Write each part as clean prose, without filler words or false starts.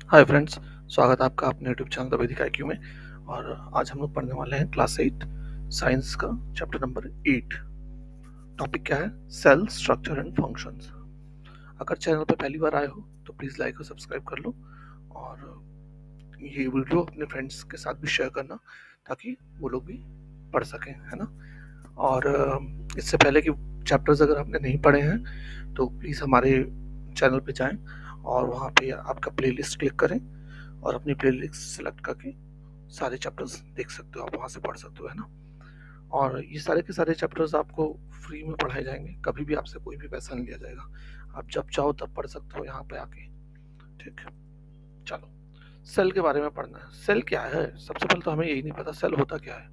Hi friends, स्वागत है आपका अपने YouTube channel the Vedic IQ में। और आज हम लोग पढ़ने वाले हैं क्लास 8 साइंस का चैप्टर नंबर 8। टॉपिक क्या है? Cell structure and functions. अगर चैनल पर पहली बार आए हो तो प्लीज़ लाइक और सब्सक्राइब कर लो, और ये वीडियो अपने फ्रेंड्स के साथ भी शेयर करना ताकि वो लोग भी पढ़ सकें, है ना। और इससे पहले कि चैप्टर्स अगर आपने नहीं पढ़े हैं तो प्लीज़ हमारे चैनल पे जाएं और वहाँ पे आपका प्लेलिस्ट क्लिक करें और अपनी प्लेलिस्ट सेलेक्ट करके सारे चैप्टर्स देख सकते हो, आप वहाँ से पढ़ सकते हो, है ना। और ये सारे के सारे चैप्टर्स आपको फ्री में पढ़ाए जाएंगे, कभी भी आपसे कोई भी पैसा नहीं लिया जाएगा। आप जब चाहो तब पढ़ सकते हो यहाँ पे आके। ठीक है, चलो सेल के बारे में पढ़ना है। सेल क्या है? सबसे पहले तो हमें यही नहीं पता सेल होता क्या है।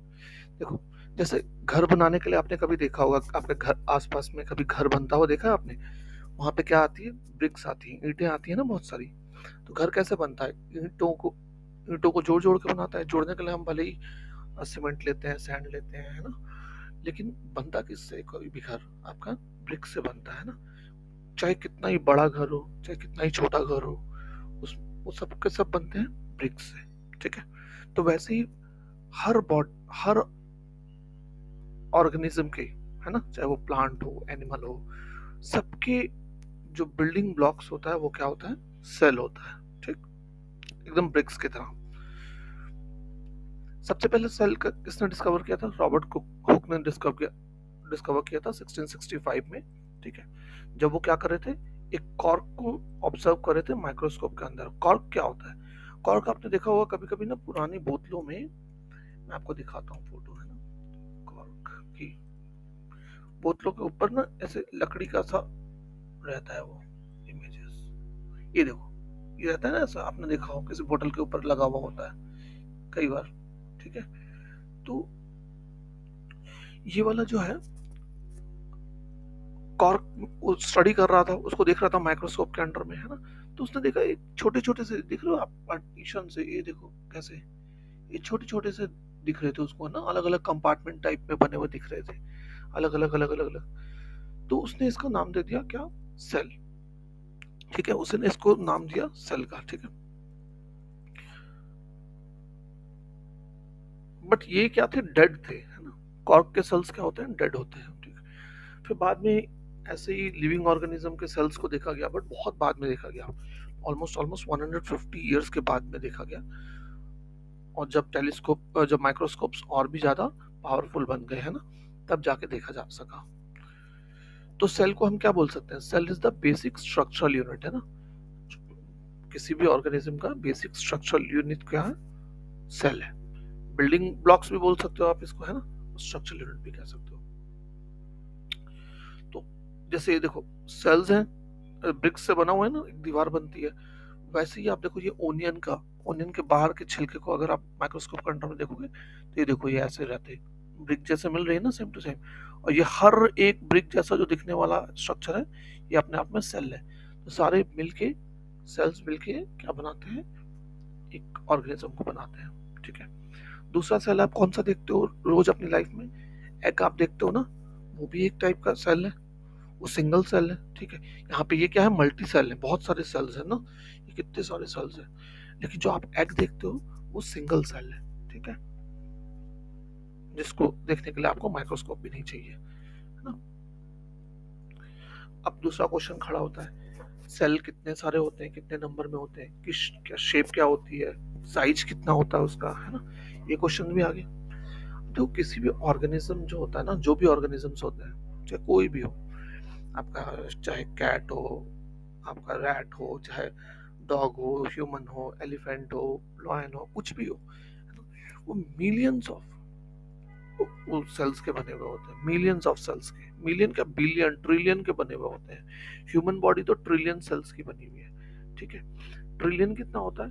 देखो, जैसे घर बनाने के लिए आपने कभी देखा होगा, आपके घर आसपास में कभी घर बनता हुआ देखा है आपने? वहाँ पे क्या आती है? ब्रिक्स आती है, ईंटें आती है ना बहुत सारी। तो घर कैसे बनता है? ईंटों को जोड़ जोड़ के बनाता है। जोड़ने के लिए हम भले ही सीमेंट लेते हैं, सैंड लेते हैं, है ना। लेकिन बनता किससे? कोई भी घर आपका ब्रिक से बनता है ना। चाहे कितना ही बड़ा घर हो, चाहे कितना ही छोटा घर हो, उस वो सब के सब बनते हैं ब्रिक से। ठीक है, तो वैसे ही हर ऑर्गेनिज्म के, है ना, चाहे वो प्लांट हो, एनिमल हो, सबके जो बिल्डिंग ब्लॉक्स होता है वो क्या होता है? सेल होता है। ठीक, एकदम ब्रिक्स की तरह। सबसे पहले सेल का किसने डिस्कवर किया था? रॉबर्ट हुक ने डिस्कवर किया था 1665 में। ठीक है, जब वो क्या कर रहे थे, एक कॉर्क को ऑब्जर्व कर रहे थे माइक्रोस्कोप के अंदर। कॉर्क क्या होता है? कॉर्क आपने देखा होगा कभी कभी ना पुरानी बोतलों में। मैं आपको दिखाता हूँ फोटो, है ना, कॉर्क की। बोतलों के ऊपर ना ऐसे लकड़ी का सा रहता है वो इमेजेस। ये देखो, ये रहता है ना ऐसा, आपने देखा हो किसी बोतल के ऊपर लगा हुआ होता है कई बार। ठीक है, तो ये वाला जो है कॉर्क स्टडी कर रहा था, उसको देख रहा था माइक्रोस्कोप के अंडर में, है ना। तो उसने देखा एक छोटे छोटे से, दिख रहे हो आप पार्टीशन से, ये देखो कैसे ये छोटे छोटे से दिख रहे थे उसको ना, अलग अलग कंपार्टमेंट टाइप में बने हुए दिख रहे थे, अलग अलग अलग अलग अलग। तो उसने इसका नाम दे दिया क्या? सेल। ठीक है, उसने इसको नाम दिया सेल का। ठीक है, बट ये क्या थे? डेड थे, है ना। कॉर्क के सेल्स क्या होते हैं? डेड होते हैं। ठीक है, फिर बाद में ऐसे ही लिविंग ऑर्गेनिज्म के सेल्स को देखा गया, बट बहुत बाद में देखा गया, ऑलमोस्ट ऑलमोस्ट 150 ईयर्स के बाद में देखा गया। और जब माइक्रोस्कोप्स और भी ज्यादा पावरफुल बन गए, है ना, तब जाके देखा जा सका। तो सेल को हम क्या बोल सकते हैं? Cell is the basic structural unit, है ना। किसी भी ऑर्गेनिज्म का बेसिक स्ट्रक्चरल यूनिट क्या है? सेल है। बिल्डिंग ब्लॉक्स भी बोल सकते हो आप इसको, है ना, स्ट्रक्चरल यूनिट भी कह सकते हो। तो जैसे ये देखो, सेल्स हैं, ब्रिक्स से बना हुआ है ना, एक दीवार बनती है। वैसे ही आप देखो, ये ओनियन के बाहर के छिलके को अगर आप माइक्रोस्कोप के अंडर में देखोगे तो ये देखो, ये ऐसे रहते हैं, ब्रिक जैसे मिल रही है ना, सेम टू सेम। और ये हर एक ब्रिक जैसा जो दिखने वाला स्ट्रक्चर है, ये अपने आप में सेल है। तो सारे मिलके, सेल्स मिलके क्या बनाते हैं? एक ऑर्गेनिज्म को बनाते हैं। ठीक है, दूसरा सेल आप कौन सा देखते हो रोज अपनी लाइफ में? एग आप देखते हो ना, वो भी एक टाइप का सेल है, वो सिंगल सेल है। ठीक है, यहाँ पे ये क्या है? मल्टी सेल है, बहुत सारे सेल्स है ना, ये कितने सारे सेल्स है। लेकिन जो आप एग देखते हो वो सिंगल सेल है। ठीक है, जिसको देखने के लिए आपको माइक्रोस्कोप भी नहीं चाहिए, है ना। अब दूसरा क्वेश्चन खड़ा होता है, सेल कितने सारे होते हैं, कितने नंबर में होते हैं, किस क्या शेप क्या होती है, साइज कितना होता है उसका, है ना। ये क्वेश्चन भी आ गया। तो किसी भी ऑर्गेनिज्म जो होता है ना, जो भी ऑर्गेनिजम्स होते हैं, चाहे कोई भी हो, आपका चाहे कैट हो, आपका रैट हो, चाहे डॉग हो, ह्यूमन हो, एलिफेंट हो, लॉयन हो, कुछ भी हो, वो मिलियंस ऑफ वो सेल्स के बने हुए होते हैं। मिलियंस ऑफ सेल्स के, मिलियन क्या, बिलियन ट्रिलियन के बने हुए होते हैं। ह्यूमन बॉडी तो ट्रिलियन सेल्स की बनी हुई है। ठीक है, ट्रिलियन कितना होता है?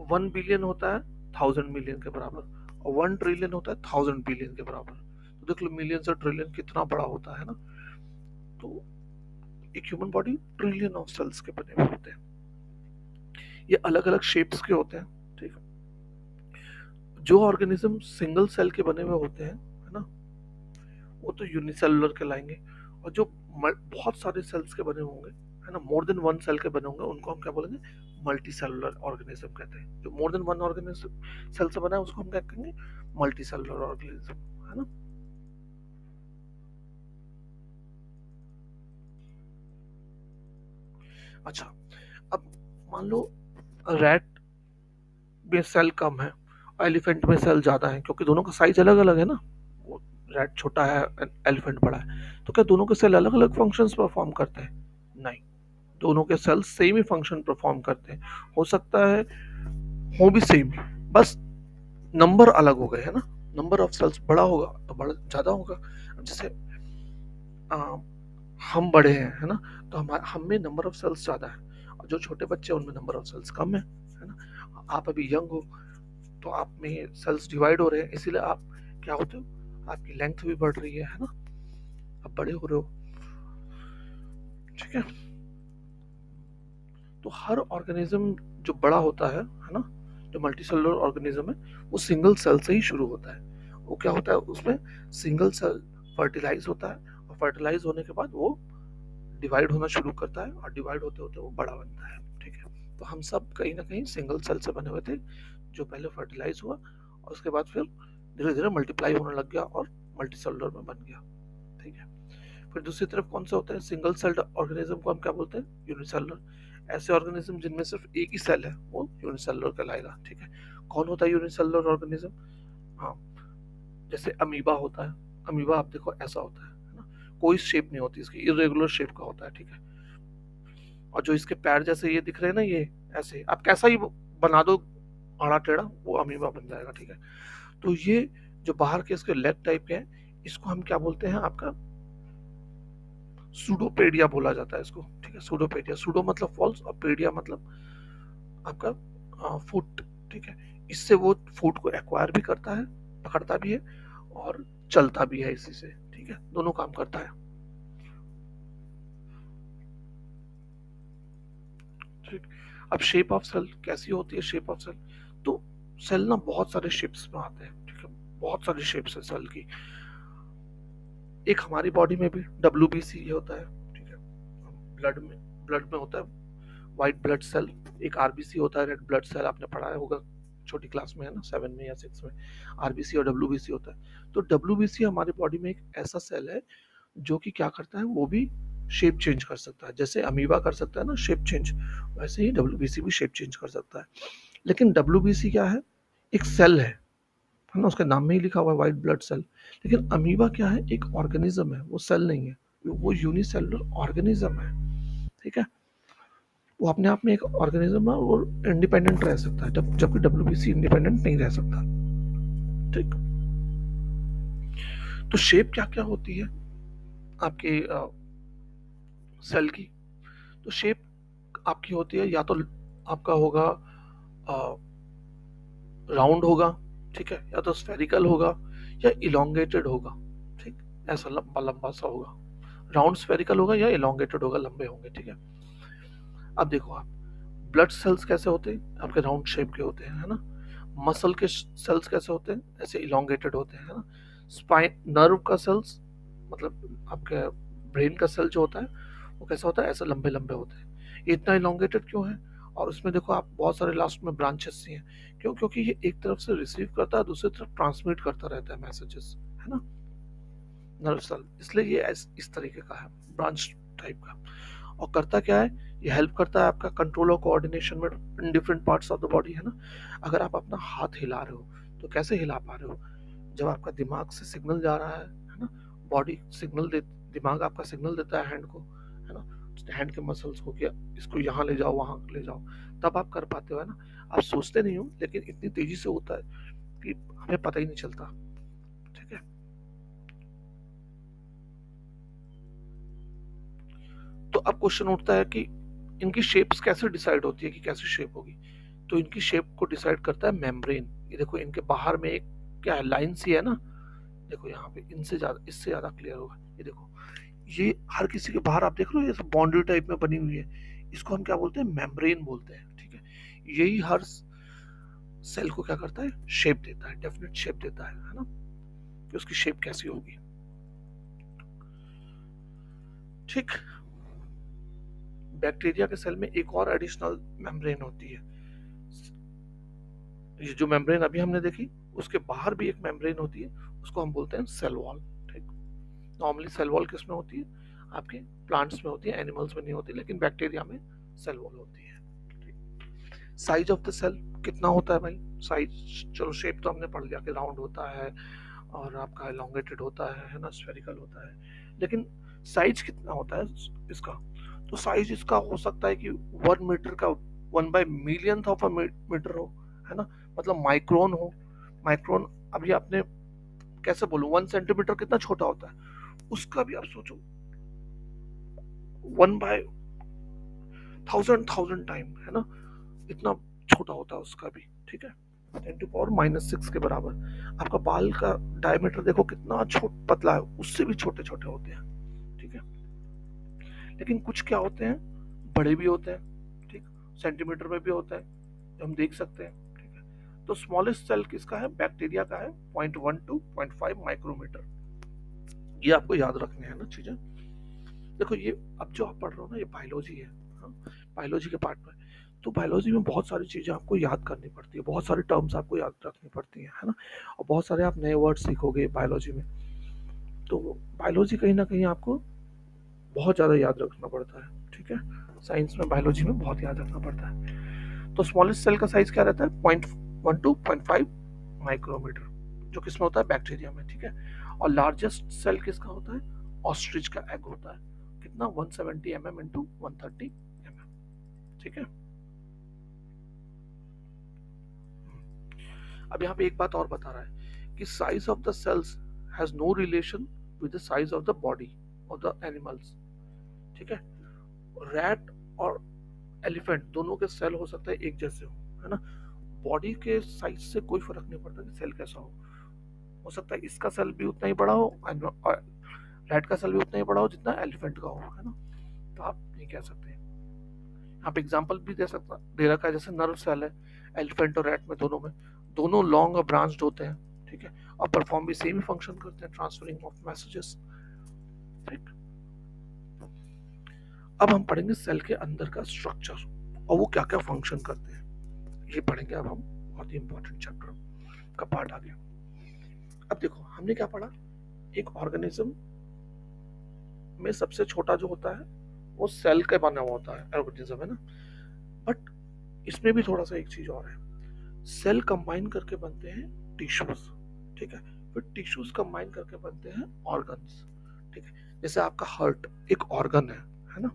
1 बिलियन होता है 1000 मिलियन के बराबर, और 1 ट्रिलियन होता है 1000 बिलियन के बराबर। तो देख लो, मिलियन से ट्रिलियन कितना बड़ा होता है ना। तो एक human body trillion of cells के बने हुए होते हैं। ये अलग अलग शेप्स के होते हैं। ठीक है, जो ऑर्गेनिज्म सिंगल सेल के बने हुए होते हैं, है ना, वो तो यूनिसेलुलर कहलाएंगे। और जो बहुत सारे सेल्स के बने होंगे, है ना, मोर देन वन सेल के बने होंगे उनको हम क्या बोलेंगे, मल्टी सेलुलर ऑर्गेनिज्म कहते हैं। जो more than one organism cell से बना है उसको हम क्या कहेंगे, मल्टी सेलुलर ऑर्गेनिज्म, है ना। अच्छा, अब मान लो रैट में सेल कम है और एलिफेंट में सेल ज्यादा है, क्योंकि दोनों का साइज अलग अलग है ना, वो रैट छोटा है, एलिफेंट बड़ा है, तो क्या दोनों के सेल अलग अलग फंक्शंस परफॉर्म करते हैं? नहीं, दोनों के सेल्स सेम ही फंक्शन परफॉर्म करते हैं। हो सकता है हो भी सेम, बस नंबर अलग हो गए, है ना। नंबर ऑफ सेल्स बड़ा होगा तो बड़ा ज्यादा होगा। अब जैसे आ, हम बड़े हैं, है ना, तो हम में नंबर ऑफ सेल्स ज्यादा है, और जो छोटे बच्चे हैं उनमें नंबर ऑफ सेल्स कम है ना। आप अभी यंग हो तो आप में सेल्स डिवाइड हो रहे हैं, इसीलिए आप क्या होते हो, आपकी लेंथ भी बढ़ रही है ना, आप बड़े हो रहे हो, ठीक है। तो हर ऑर्गेनिज्म जो बड़ा होता है ना, जो मल्टी सेलुलर ऑर्गेनिज्म है वो सिंगल सेल से ही शुरू होता है। वो क्या होता है, उसमें सिंगल सेल फर्टिलाइज होता है, और फर्टिलाइज होने के बाद वो डिवाइड होना शुरू करता है, और डिवाइड होते होते वो बड़ा बनता है, ठीक है। तो हम सब कहीं ना कहीं सिंगल सेल से बने हुए थे, जो पहले फर्टिलाइज हुआ और उसके बाद फिर धीरे धीरे मल्टीप्लाई होने लग गया और मल्टी सेलुलर में बन गया, ठीक है। फिर दूसरी तरफ कौन सा होता है, सिंगल सेल्ड ऑर्गेनिज्म को हम क्या बोलते हैं, यूनिसेलुलर। ऐसे ऑर्गेनिज्म जिनमें सिर्फ एक ही सेल है वो यूनिसेलुलर कहलाएगा, ठीक है। कौन होता है यूनिसेलुलर ऑर्गेनिज्म? हाँ, जैसे अमीबा होता है। अमीबा आप देखो ऐसा होता है ना, कोई शेप नहीं होती इसकी, इरेगुलर शेप का होता है, ठीक है। और जो इसके पैर जैसे ये दिख रहे हैं ना, ये ऐसे आप कैसा ही बना दो आड़ा टेढ़ा, वो अमीबा बन जाएगा, ठीक है। तो ये जो बाहर के इसके लेग टाइप के हैं, इसको हम क्या बोलते हैं, आपका सूडोपेडिया बोला जाता है इसको, ठीक है। सूडोपेडिया, सूडो मतलब फॉल्स और पेडिया मतलब आपका फुट, ठीक है। इससे वो फूड को एक्वायर भी करता है, पकड़ता भी है और चलता भी है इसी से, ठीक है, दोनों काम करता है, ठीक। अब शेप ऑफ सेल कैसी होती है, शेप ऑफ सेल, तो सेल ना बहुत सारे शेप्स में आते हैं, ठीक है, बहुत सारी शेप्स है सेल की। एक हमारी बॉडी में भी WBC होता है, ठीक है, ब्लड में होता है व्हाइट ब्लड सेल। एक RBC होता है, रेड ब्लड सेल, आपने पढ़ा होगा छोटी क्लास में, है ना, 7 में या 6 में। RBC और WBC होता है। तो WBC हमारी बॉडी में एक ऐसा सेल है जो कि क्या करता है, वो भी शेप चेंज कर सकता है, जैसे अमीबा कर सकता है ना शेप चेंज, वैसे ही WBC भी शेप चेंज कर सकता है। लेकिन WBC क्या है, एक सेल है ना, उसके नाम में ही लिखा हुआ है व्हाइट ब्लड सेल। लेकिन अमीबा क्या है, एक ऑर्गेनिज्म है, वो सेल नहीं है, वो यूनिसेलुलर ऑर्गेनिज्म है, ठीक है। वो अपने आप में एक ऑर्गेनिज्म है और इंडिपेंडेंट रह सकता है, जबकि WBC इंडिपेंडेंट नहीं रह सकता, ठीक। तो शेप क्या क्या होती है आपके सेल की? तो शेप आपकी होती है, या तो आपका होगा राउंड होगा, ठीक है, या तो स्फेरिकल होगा, या इलोंगेटेड होगा, ठीक, ऐसा लंबा लंबा सा होगा। राउंड स्फेरिकल होगा या इलोंगेटेड होगा, लंबे होंगे, ठीक है। अब देखो आप, ब्लड सेल्स कैसे होते हैं, आपके राउंड शेप के होते हैं, है ना। मसल के सेल्स कैसे होते हैं, ऐसे इलोंगेटेड होते हैं, है ना। स्पाइन नर्व का सेल्स, मतलब आपके ब्रेन का सेल जो होता है वो कैसा होता है, ऐसे लंबे लंबे होते हैं। ये इतना इलोंगेटेड क्यों है? और उसमें देखो आप बहुत सारे लास्ट में ब्रांचेस सी हैं, क्यों? क्योंकि ये एक तरफ से रिसीव करता है, दूसरी तरफ ट्रांसमिट करता रहता है मैसेजेस, है ना, नर्व सेल, इसलिए ये इस तरीके का है, ब्रांच टाइप का। और करता क्या है, ये हेल्प करता है आपका कंट्रोल और कोऑर्डिनेशन में in different parts of the body, है ना। अगर आप अपना हाथ हिला रहे हो तो कैसे हिला पा रहे हो, जब आपका दिमाग से सिग्नल जा रहा है ना, बॉडी सिग्नल दे, दिमाग आपका सिग्नल देता है हैंड को, है ना, हैंड के मसल्स को कि इसको यहाँ ले जाओ वहां ले जाओ, तब आप कर पाते हो, है ना। आप सोचते नहीं हो, लेकिन इतनी तेजी से होता है कि हमें पता ही नहीं चलता, ठीक है। तो अब क्वेश्चन उठता है कि इनकी शेप्स कैसे डिसाइड होती है कि कैसी शेप होगी? तो इनकी शेप को डिसाइड करता है मेम्ब्रेन। ये देखो इनके बाहर में एक क्या है, लाइन सी है ना, देखो यहाँ पे, इनसे ज्यादा, इससे ज्यादा क्लियर होगा, ये देखो, ये हर किसी के बाहर आप देख रहे हो, ये सब बाउंड्री टाइप में बनी हुई है, इसको हम क्या बोलते हैं, मेम्ब्रेन बोलते हैं, ठीक है। यही हर सेल को क्या करता है, शेप देता है, डेफिनेट शेप देता है ना, कि उसकी शेप कैसी होगी, ठीक। बैक्टीरिया के सेल में एक और एडिशनल मेम्ब्रेन होती है। ये जो मेम्ब्रेन अभी हमने देखी, उसके बाहर भी एक मेम्ब्रेन होती है, उसको हम बोलते हैं सेल वॉल। ठीक, नॉर्मली सेल वॉल किस में होती है? आपके प्लांट्स में होती है, एनिमल्स में नहीं होती, लेकिन बैक्टीरिया में सेल वॉल होती है। साइज ऑफ द सेल कितना होता है भाई? साइज, चलो शेप तो हमने पढ़ लिया कि राउंड होता है और आपका एलोंगेटेड होता है ना, स्फेरिकल होता है, लेकिन साइज कितना होता है इसका? तो साइज इसका हो सकता है कि 1 मीटर का 1/मिलियंथ ऑफ अ मीटर हो, है ना, मतलब माइक्रोन हो। माइक्रोन, अभी आपने कैसे बोलूं, 1 सेंटीमीटर कितना छोटा होता है, उसका भी आप सोचो 1/1000 टाइम, है ना, इतना छोटा होता है उसका भी। ठीक है, 10⁻⁻⁶ के बराबर। आपका बाल का डायमीटर देखो कितना पतला है, उससे भी छोटे छोटे होते हैं। ठीक है, लेकिन कुछ क्या होते हैं, बड़े भी होते हैं, ठीक, सेंटीमीटर में भी होते हैं, जो हम देख सकते हैं। ठीक है, तो स्मॉलेस्ट सेल किसका है? बैक्टीरिया का है, 0.1 to 0.5 माइक्रोमीटर। ये आपको याद रखने हैं ना चीजें। देखो ये अब जो आप पढ़ रहे हो ना, ये बायोलॉजी है, हाँ, बायोलॉजी के पार्ट में। तो बायोलॉजी में बहुत सारी चीजें आपको याद करनी पड़ती है, बहुत सारे टर्म्स आपको याद रखनी पड़ती है ना, और बहुत सारे आप नए वर्ड सीखोगे बायोलॉजी में। तो बायोलॉजी कहीं ना कहीं आपको बहुत ज़्यादा याद रखना पड़ता है। ठीक है, साइंस में, बायोलॉजी में बहुत याद रखना पड़ता है। तो स्मॉलेस्ट सेल का साइज क्या रहता है? 0.1 to 0.5 माइक्रोमीटर, जो किसमें होता है? बैक्टीरिया में। ठीक है, और लार्जेस्ट सेल किसका होता है? ऑस्ट्रिच का एग होता है, कितना? 170 mm इंटू 130 mm। ठीक है, अब यहाँ पे एक बात और बता रहा है कि size of the cells has no relation with the size of the body of the animals. ठीक है, रैट और एलिफेंट दोनों के सेल हो सकता है एक जैसे हो, है ना, बॉडी के साइज से कोई फर्क नहीं पड़ता कि सेल कैसा हो सकता है इसका सेल भी उतना ही बड़ा हो और रैट का सेल भी उतना ही बड़ा हो जितना एलिफेंट का हो, है ना। तो आप नहीं कह सकते। आप एग्जांपल भी दे रखा है, जैसे नर्व सेल है एलिफेंट और रैट में, दोनों लॉन्ग और ब्रांच्ड होते हैं। ठीक है, और परफॉर्म भी सेम ही फंक्शन करते हैं, ट्रांसफरिंग ऑफ मैसेजेस। ठीक, अब हम पढ़ेंगे सेल के अंदर का स्ट्रक्चर और वो क्या क्या फंक्शन करते हैं, ये पढ़ेंगे अब हम। बहुत ही इंपॉर्टेंट चैप्टर का पार्ट आ गया। अब देखो हमने क्या पढ़ा, एक ऑर्गेनिज्म में सबसे छोटा जो होता है वो सेल का बना हुआ होता है, ऑर्गेनिज्म, है ना। बट इसमें भी थोड़ा सा एक चीज और है, सेल कंबाइन करके बनते हैं टिश्यूज। ठीक है, फिर टिश्यूज कंबाइन करके बनते हैं ऑर्गन्स। ठीक है, जैसे आपका हार्ट एक ऑर्गन है ना,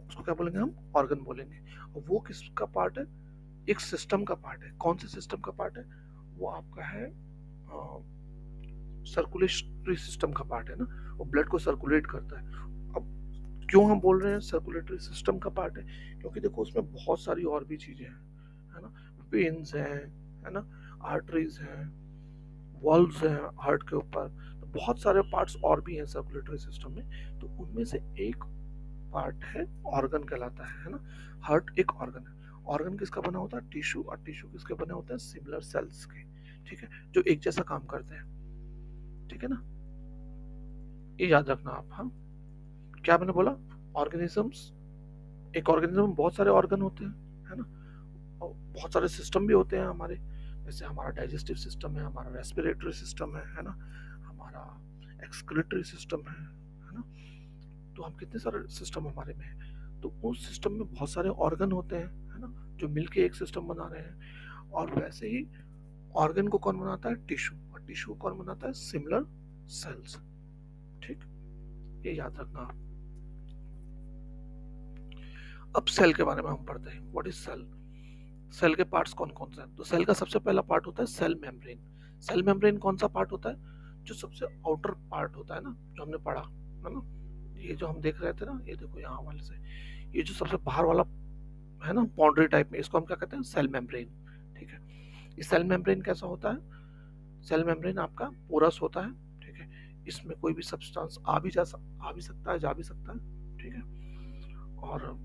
उसको क्या बोलेंगे हम? ऑर्गन बोलेंगे। और वो किसका पार्ट है? एक सिस्टम का पार्ट है। कौन से सिस्टम का पार्ट है? वो आपका है सर्कुलेटरी सिस्टम का पार्ट है ना, वो ब्लड को सर्कुलेट करता है। अब क्यों हम बोल रहे हैं सर्कुलेटरी सिस्टम का पार्ट है? क्योंकि देखो उसमें बहुत सारी और भी चीजें हैं, है ना, वेन्स हैं, है ना, आर्टरीज हैं, वॉल्व्स हैं हार्ट के ऊपर, तो बहुत सारे पार्ट्स और भी हैं सर्कुलेटरी सिस्टम में। तो उनमें से एक पार्ट है ऑर्गन कहलाता है ना। हार्ट एक ऑर्गन है। ऑर्गन किसका बना होता है? टिश्यू। और टिश्यू किसके बने होते हैं? सिमिलर सेल्स के। ठीक है, जो एक जैसा काम करते हैं। ठीक है ना, ये याद रखना आप। हाँ, क्या मैंने बोला? ऑर्गेनिजम्स, एक ऑर्गेनिज्म में बहुत सारे ऑर्गन होते हैं, है ना, और बहुत सारे सिस्टम भी होते हैं हमारे, जैसे हमारा डाइजेस्टिव सिस्टम है, हमारा रेस्पिरेटरी सिस्टम है ना, हमारा एक्सक्रीटरी सिस्टम है ना। तो हम कितने सारे सिस्टम हमारे में है, तो उस सिस्टम में बहुत सारे ऑर्गन होते हैं, है ना, जो मिलके एक सिस्टम बना रहे हैं। और वैसे ही ऑर्गन को कौन बनाता है? टिश्यू। और टिश्यू कौन बनाता है? Similar sales. ठीक, ये याद रखना आप। अब सेल के बारे में हम पढ़ते हैं, व्हाट इज सेल। सेल के पार्ट्स कौन कौन से हैं? तो सेल का सबसे पहला पार्ट होता है सेल मेम्ब्रेन। सेल मेम्ब्रेन कौन सा पार्ट होता है? जो सबसे आउटर पार्ट होता है ना, जो हमने पढ़ा है ना, ये जो हम देख रहे थे ना, ये देखो यहाँ वाले से, ये जो सबसे बाहर वाला है ना, बाउंड्री टाइप में, इसको हम क्या कहते हैं? Cell membrane. ठीक है, ये सेल मेम्ब्रेन कैसा होता है? सेल मेम्ब्रेन आपका पोरस होता है। ठीक है, इसमें कोई भी सब्सटेंस आ भी सकता है, जा भी सकता है। ठीक है, और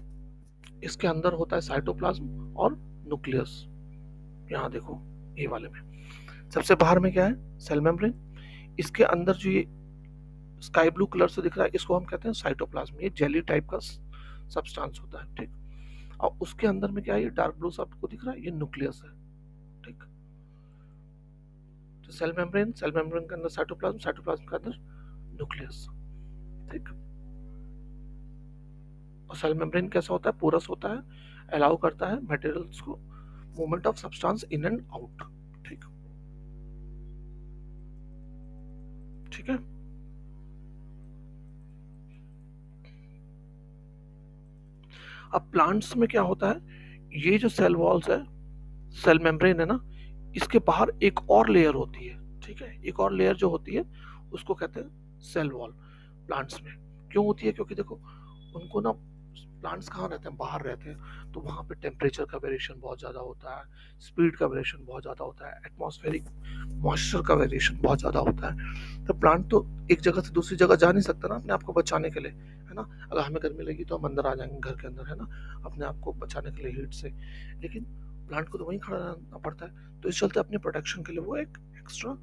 इसके अंदर होता है साइटोप्लाज्म और न्यूक्लियस। यहाँ देखो ये वाले में सबसे बाहर में क्या है? Cell membrane. इसके अंदर जो ये स्काई ब्लू कलर से दिख रहा है, इसको हम कहते हैं साइटोप्लाज्म। ये जेली टाइप का सब्सटेंस होता है, ठीक। और उसके अंदर में क्या है, ये डार्क ब्लू आपको दिख रहा है, ये न्यूक्लियस है, ठीक। तो सेल मेम्ब्रेन के अंदर साइटोप्लाज्म, साइटोप्लाज्म के अंदर न्यूक्लियस, ठीक। और सेल मेम्ब्रेन कैसा होता है, पोरस होता है, अलाउ करता है मटेरियल्स को movement of substance in and out, ठीक। ठीक है। अब प्लांट्स में क्या होता है, ये जो सेल वॉल्स है, सेल मेम्ब्रेन है ना, इसके बाहर एक और लेयर होती है, ठीक है। एक और लेयर जो होती है उसको कहते हैं सेल वॉल। प्लांट्स में क्यों होती है, क्योंकि देखो उनको ना, प्लांट्स कहाँ रहते हैं, बाहर रहते हैं, तो वहाँ पे टेम्परेचर का वेरिएशन बहुत ज़्यादा होता है, स्पीड का वेरिएशन बहुत ज़्यादा होता है, एटमॉस्फेरिक मॉइस्चर का वेरिएशन बहुत ज़्यादा होता है। तो प्लांट तो एक जगह से दूसरी जगह जा नहीं सकता ना अपने आप को बचाने के लिए, है ना। अगर हमें गर्मी लगी तो हम अंदर आ जाएंगे घर के अंदर, है ना, अपने आप को बचाने के लिए हीट से। लेकिन प्लांट को तो वहीं खड़ा रहना पड़ता है, तो इस चलते अपने प्रोटेक्शन के लिए वो एक एक्स्ट्रा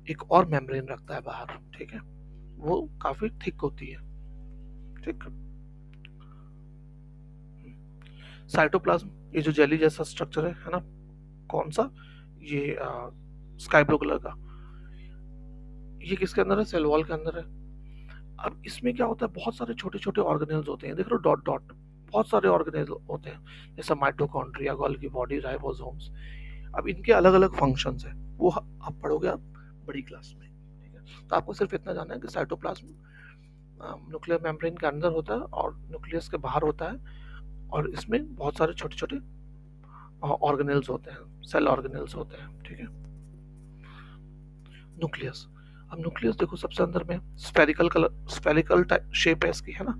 एक और मेम्ब्रेन रखता है बाहर, ठीक है। वो काफी थिक होती है, ठीक। साइटोप्लाज्म, ये जो जेली जैसा स्ट्रक्चर है ना, कौन सा, ये स्काई ब्लू कलर का, ये किसके अंदर है, सेल वॉल के अंदर है। अब इसमें क्या होता है, बहुत सारे छोटे छोटे ऑर्गेनेल्स होते हैं, देख रहे हो डॉट डॉट, बहुत सारे ऑर्गेनेल होते हैं, जैसे माइटोकॉन्ड्रिया, गोल्गी बॉडी, राइबोसोम्स। अब इनके अलग अलग फंक्शंस हैं, वो आप पढ़ोगे आप बड़ी क्लास में, ठीक है। तो आपको सिर्फ इतना जानना है कि साइटोप्लाज्म न्यूक्लियर मेम्ब्रेन के अंदर होता है और न्यूक्लियस के बाहर होता है, और इसमें बहुत सारे छोटे छोटे ऑर्गेनेल्स होते हैं, सेल ऑर्गेनेल्स होते हैं, ठीक है। न्यूक्लियस, अब न्यूक्लियस देखो सबसे अंदर में spherical colour, spherical type shape है इसकी, है ना।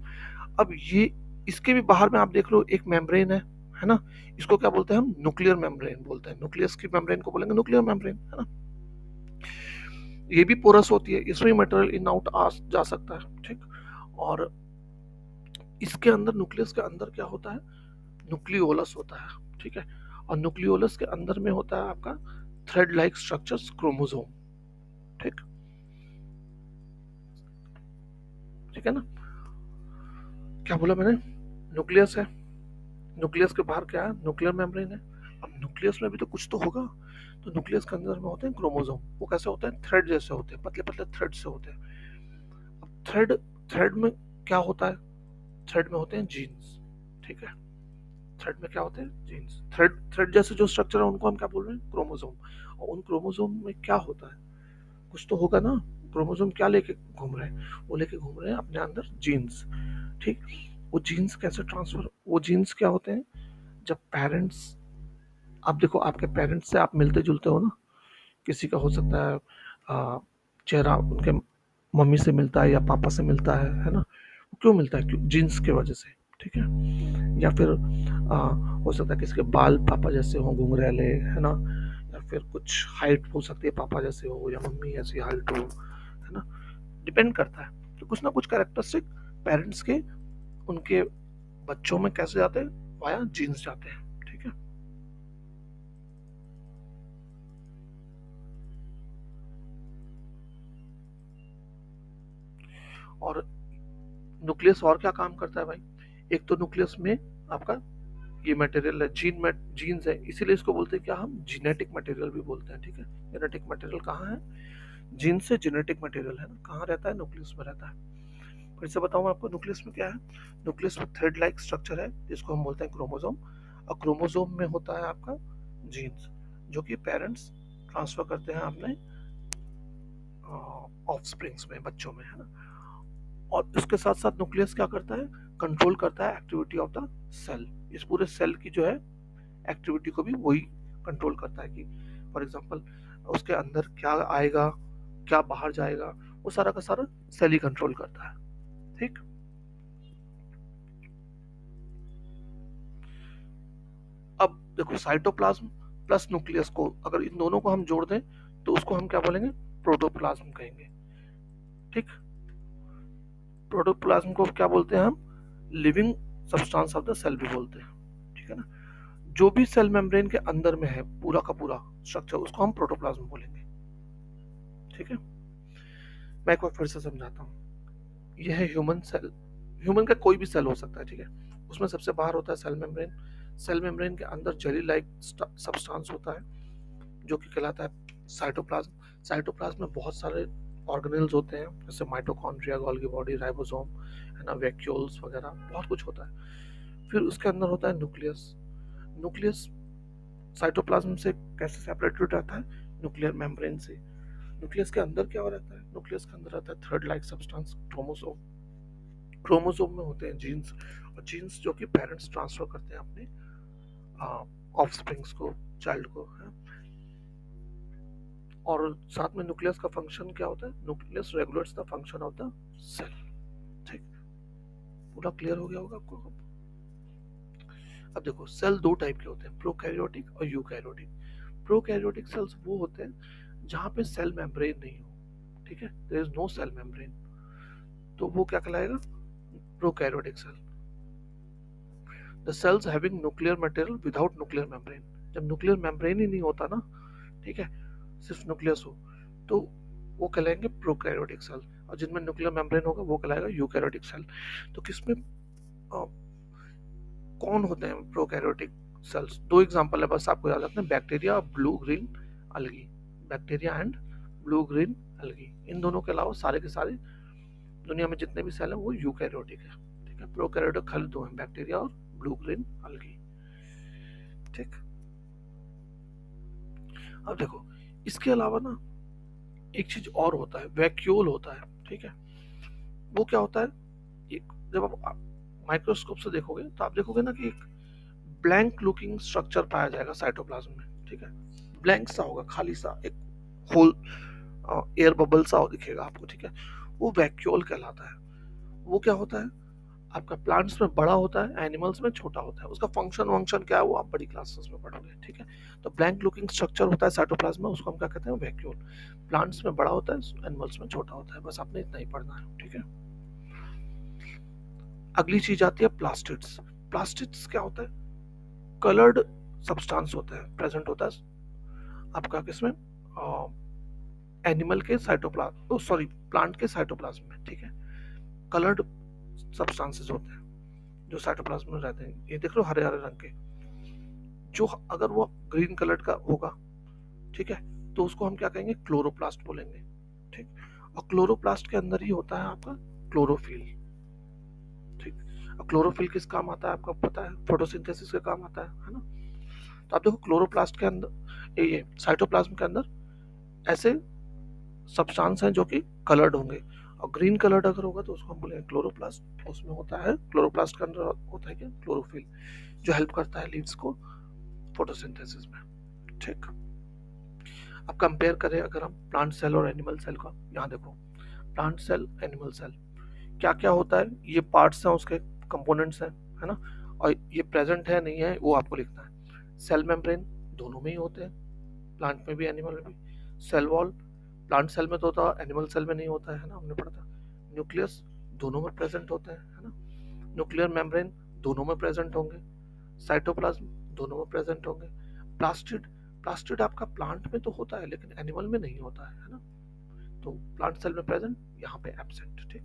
अब ये इसके भी बाहर में आप देख लो एक मेम्ब्रेन है ना, इसको क्या बोलते हैं हम, न्यूक्लियर मेम्ब्रेन बोलते हैं। न्यूक्लियस की मेम्ब्रेन को बोलेंगे न्यूक्लियर मेम्ब्रेन, है ना। ये भी पोरस होती है, इसमें मटेरियल इन आउट आ जा सकता है, ठीक। और इसके अंदर, न्यूक्लियस के अंदर क्या होता है, न्यूक्लियोलस होता है, ठीक है। और न्यूक्लियोलस के अंदर में होता है आपका थ्रेड लाइक स्ट्रक्चर्स, क्रोमोसोम, ठीक। ठीक है ना। क्या बोला मैंने, न्यूक्लियस है, न्यूक्लियस के बाहर क्या है, न्यूक्लियर मेम्ब्रेन है। अब न्यूक्लियस में भी तो कुछ तो होगा, तो न्यूक्लियस के अंदर में होते हैं क्रोमोसोम, वो कैसे होते हैं, थ्रेड जैसे होते हैं, पतले पतले थ्रेड से होते हैं। अब थ्रेड, थ्रेड में क्या होता है, थ्रेड में होते हैं जीन्स, ठीक है। थ्रेड में क्या होते हैं, जीन्स। थ्रेड, थ्रेड जैसे जो स्ट्रक्चर है उनको हम क्या बोल रहे हैं, क्रोमोसोम। और उन क्रोमोसोम में क्या होता है, कुछ तो होगा ना। क्रोमोसोम क्या लेके घूम रहे हैं, वो लेके घूम रहे हैं अपने अंदर जीन्स, ठीक। वो जीन्स कैसे ट्रांसफर, वो जीन्स क्या होते हैं, जब पेरेंट्स, आप देखो आपके पेरेंट्स से आप मिलते जुलते हो ना, किसी का हो सकता है चेहरा उनके मम्मी से मिलता है या पापा से मिलता है ना। क्यों मिलता है, क्यों, जीन्स की वजह से, ठीक है। या फिर आ, हो सकता है किसी के बाल पापा जैसे हो, घुंघरैले, है ना। या फिर कुछ हाइट हो सकती है पापा जैसे हो, या मम्मी ऐसी हाइट हो, है ना। डिपेंड करता है, तो कुछ ना कुछ कैरेक्टरिस्टिक पेरेंट्स के उनके बच्चों में कैसे जाते हैं, वाया जीन्स जाते हैं, ठीक है। और न्यूक्लियस और क्या काम करता है भाई, एक तो न्यूक्लियस में आपका ये मटेरियल है, जीन्स है, इसीलिए इसको बोलते हैं क्या, हम जीनेटिक मटेरियल भी बोलते हैं, ठीक है। जेनेटिक मटेरियल कहाँ है, जीन से जेनेटिक मटेरियल है ना, कहाँ रहता है, न्यूक्लियस में रहता है। फिर से बताऊं आपको, न्यूक्लियस में क्या है, न्यूक्लियस में थ्रेड लाइक स्ट्रक्चर है जिसको हम बोलते हैं क्रोमोसोम। और क्रोमोसोम में होता है आपका जीन्स, जो कि पेरेंट्स ट्रांसफर करते हैं अपने ऑफस्प्रिंग्स में, बच्चों में, है ना। और इसके साथ साथ न्यूक्लियस क्या करता है, कंट्रोल करता है एक्टिविटी ऑफ द सेल। इस पूरे सेल की जो है एक्टिविटी को भी वही कंट्रोल करता है, कि फॉर एग्जांपल उसके अंदर क्या आएगा, क्या बाहर जाएगा, वो सारा का सारा सेल ही कंट्रोल करता है, ठीक। अब देखो साइटोप्लाज्म प्लस न्यूक्लियस को, अगर इन दोनों को हम जोड़ दें तो उसको हम क्या बोलेंगे, प्रोटोप्लाज्म कहेंगे, ठीक। प्रोटोप्लाज्म को क्या बोलते हैं हम, living substance of the cell भी बोलते हैं, ठीक है ना। जो भी सेल मेम्ब्रेन के अंदर में है पूरा का पूरा स्ट्रक्चर, उसको हम प्रोटोप्लाज्म बोलेंगे, ठीक है। मैं एक बार फिर से समझाता हूँ, यह है ह्यूमन सेल, ह्यूमन का कोई भी सेल हो सकता है, ठीक है। उसमें सबसे बाहर होता है सेल मेम्ब्रेन। सेल मेम्ब्रेन के अंदर जेली लाइक सब्सटेंस होता है जो कि कहलाता है साइटोप्लाज्म। साइटोप्लाज्म में बहुत सारे ऑर्गेनेल्स होते हैं, जैसे माइटोकॉन्ड्रिया, गोल्गी बॉडी, राइबोसोम, है ना, वैक्यूल्स वगैरह, बहुत कुछ होता है। फिर उसके अंदर होता है न्यूक्लियस। न्यूक्लियस साइटोप्लाज्म से कैसे सेपरेटेड रहता है? न्यूक्लियर मेम्ब्रेन से। न्यूक्लियस के अंदर क्या हो रहता है? न्यूक्लियस के अंदर रहता है thread like substance, chromosome. Chromosome में होते हैं जीन्स, और जीन्स जो कि पेरेंट्स ट्रांसफर करते हैं अपने ऑफस्प्रिंग्स को, चाइल्ड को, है? और साथ में न्यूक्लियस का फंक्शन क्या होता है? Nucleus regulates the function of the cell. ठीक, पूरा क्लियर हो गया होगा आपको? अब देखो, सेल दो टाइप के होते हैं, प्रोकैरियोटिक और यूकैरियोटिक। प्रोकैरियोटिक सेल्स वो होते हैं जहां पे सेल मेम्ब्रेन नहीं हो, ठीक है, there is no cell membrane, तो वो क्या कहलाएगा? Prokaryotic cell. The cells having nuclear material without nuclear membrane. जब न्यूक्लियर मेम्ब्रेन ही नहीं होता ना, ठीक है, सिर्फ न्यूक्लियस हो, तो वो कहलाएंगे प्रोकैरियोटिक सेल, और जिनमें न्यूक्लियर मेम्ब्रेन होगा वो कहलाएगा यूकैरियोटिक सेल। तो किसमें कौन होते हैं प्रोकैरियोटिक सेल्स? दो एग्जांपल है बस आपको याद रखना है, बैक्टीरिया और blue green algae. Bacteria and blue green algae, इन दोनों के अलावा सारे के सारे दुनिया में जितने भी सेल हैं वो यूकैरियोटिक है। ठीक है, प्रोकैरियोटिक खाली दो हैं, बैक्टीरिया और ब्लू ग्रीन अलगी। ठीक, अब देखो, इसके अलावा ना एक चीज और होता है, वैक्यूल होता है। ठीक है, वो क्या होता है? एक, जब आप माइक्रोस्कोप से देखोगे तो आप देखोगे ना कि एक ब्लैंक लुकिंग स्ट्रक्चर पाया जाएगा साइटोप्लाज्म में। ठीक है, ब्लैंक सा होगा, खाली सा, एक होल एयर बबल सा दिखेगा आपको। ठीक है, वो वैक्यूल कहलाता है। वो क्या होता है? आपका प्लांट्स में बड़ा होता है, एनिमल्स में छोटा होता है। उसका फंक्शन वंक्शन क्या है वो आप बड़ी क्लासेस में पढ़ोगे। ठीक है, तो ब्लैंक लुकिंग स्ट्रक्चर होता है साइटोप्लाज्म में, उसको हम क्या कहते हैं? वैक्यूल। प्लांट्स में बड़ा होता है, एनिमल्स में छोटा होता है, बस आपने इतना ही पढ़ना है। ठीक है, अगली चीज आती है प्लास्टिड्स। प्लास्टिड्स क्या होता है? कलर्ड सब्सटेंस होता है, प्रेजेंट होता है आपका किसमें? एनिमल के साइटोप्लाज्म, सॉरी, प्लांट के साइटोप्लाज्म में। ठीक है, कलर्ड सब्सटेंसेस होते हैं जो साइटोप्लाज्म में रहते हैं। ये देख लो, हरे हरे रंग के, जो अगर वो ग्रीन कलर का होगा, ठीक है, तो उसको हम क्या कहेंगे? क्लोरोप्लास्ट बोलेंगे। ठीक, और क्लोरोप्लास्ट के अंदर ही होता है आपका क्लोरोफिल। ठीक, और क्लोरोफिल किस काम आता है आपको पता है? फोटोसिंथेसिस के काम आता है ना? तो आप देखो, क्लोरोप्लास्ट के अंदर, ये साइटोप्लाज्म के अंदर ऐसे सब्सटेंस हैं जो कि कलर्ड होंगे, और ग्रीन कलर्ड अगर होगा तो उसको हम बोलेंगे क्लोरोप्लास्ट। उसमें होता है, क्लोरोप्लास्ट के अंदर होता है क्या? क्लोरोफिल, जो हेल्प करता है लीव्स को फोटोसिंथेसिस में। ठीक, अब कंपेयर करें अगर हम प्लांट सेल और एनिमल सेल का, यहाँ देखो, प्लांट सेल, एनिमल सेल, क्या क्या होता है? ये पार्ट्स हैं, उसके कंपोनेंट्स हैं, है ना, और ये प्रेजेंट है नहीं है वो आपको लिखना है। सेल मेम्ब्रेन दोनों में ही होते हैं, प्लांट में भी एनिमल में भी। सेल वॉल प्लांट सेल में तो होता है, एनिमल सेल में नहीं होता है ना, हमने पढ़ा था। न्यूक्लियस दोनों में प्रेजेंट होते हैं, है ना। न्यूक्लियर मेम्ब्रेन दोनों में प्रेजेंट होंगे। साइटोप्लाज्म दोनों में प्रेजेंट होंगे। प्लास्टिड, प्लास्टिड आपका प्लांट में तो होता है लेकिन एनिमल में नहीं होता है ना, तो प्लांट सेल में प्रेजेंट, यहाँ पे एब्सेंट। ठीक,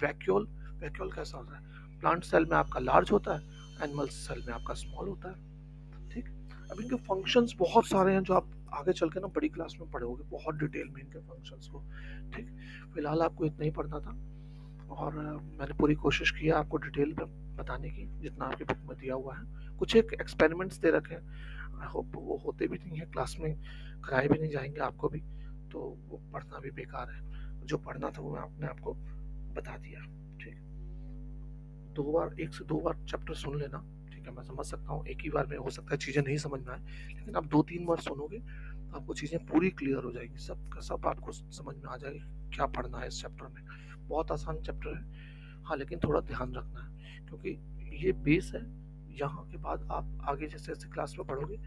वैक्यूल, वैक्यूल कैसा होता है? प्लांट सेल में आपका लार्ज होता है, एनिमल सेल में आपका स्मॉल होता है। ठीक, अब इनके फंक्शंस बहुत सारे हैं जो आप आगे चल के ना बड़ी क्लास में पढ़ोगे बहुत डिटेल में इनके फंक्शंस को। ठीक, फिलहाल आपको इतना ही पढ़ना था, और मैंने पूरी कोशिश की है आपको डिटेल में बताने की, जितना आपकी बुक में दिया हुआ है। कुछ एक एक्सपेरिमेंट्स दे रखे हैं, आई होप वो होते भी नहीं है क्लास में, कराए भी नहीं जाएंगे आपको भी, तो वो पढ़ना भी बेकार है। जो पढ़ना था वो मैं आपने आपको बता दिया। ठीक, दो बार, एक से दो बार चैप्टर सुन लेना। ठीक है, मैं समझ सकता हूँ एक ही बार में हो सकता है चीज़ें नहीं समझ में आए, लेकिन आप दो तीन बार सुनोगे तो आपको चीज़ें पूरी क्लियर हो जाएगी, सब का सब आपको समझ में आ जाएगी क्या पढ़ना है इस चैप्टर में। बहुत आसान चैप्टर है, हाँ, लेकिन थोड़ा ध्यान रखना है क्योंकि ये बेस है। यहाँ के बाद आप आगे जैसे जैसे क्लास में पढ़ोगे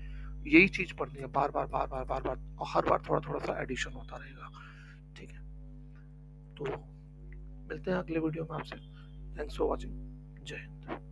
यही चीज़ पढ़नी है बार बार बार बार बार बार, और हर बार थोड़ा थोड़ा सा एडिशन होता रहेगा। ठीक है, तो मिलते हैं अगले वीडियो में आपसे। Thanks for watching. जय हिंद।